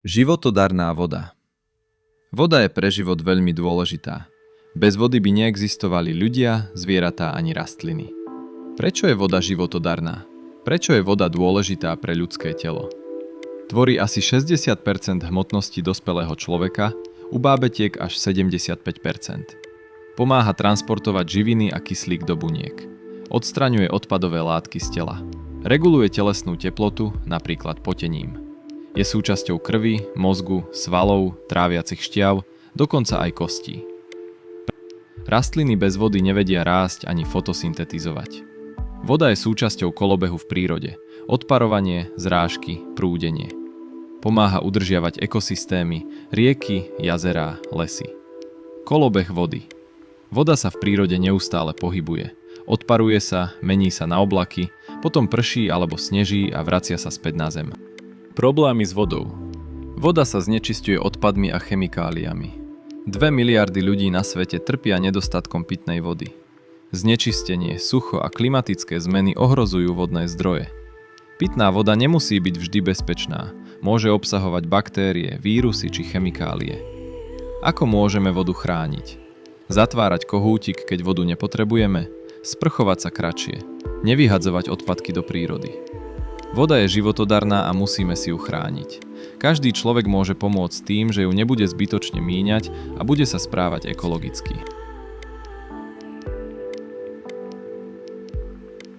Životodarná voda. Voda je pre život veľmi dôležitá. Bez vody by neexistovali ľudia, zvieratá ani rastliny. Prečo je voda životodarná? Prečo je voda dôležitá pre ľudské telo? Tvorí asi 60% hmotnosti dospelého človeka, u bábetiek až 75%. Pomáha transportovať živiny a kyslík do buniek. Odstraňuje odpadové látky z tela. Reguluje telesnú teplotu, napríklad potením. Je súčasťou krvi, mozgu, svalov, tráviacich šťav, dokonca aj kostí. Rastliny bez vody nevedia rásť ani fotosyntetizovať. Voda je súčasťou kolobehu v prírode. Odparovanie, zrážky, prúdenie. Pomáha udržiavať ekosystémy, rieky, jazerá, lesy. Kolobeh vody. Voda sa v prírode neustále pohybuje. Odparuje sa, mení sa na oblaky, potom prší alebo sneží a vracia sa späť na zem. Problémy s vodou. Voda sa znečisťuje odpadmi a chemikáliami. 2 miliardy ľudí na svete trpia nedostatkom pitnej vody. Znečistenie, sucho a klimatické zmeny ohrozujú vodné zdroje. Pitná voda nemusí byť vždy bezpečná. Môže obsahovať baktérie, vírusy či chemikálie. Ako môžeme vodu chrániť? Zatvárať kohútik, keď vodu nepotrebujeme? Sprchovať sa kratšie. Nevyhadzovať odpadky do prírody. Voda je životodarná a musíme si ju chrániť. Každý človek môže pomôcť tým, že ju nebude zbytočne míňať a bude sa správať ekologicky.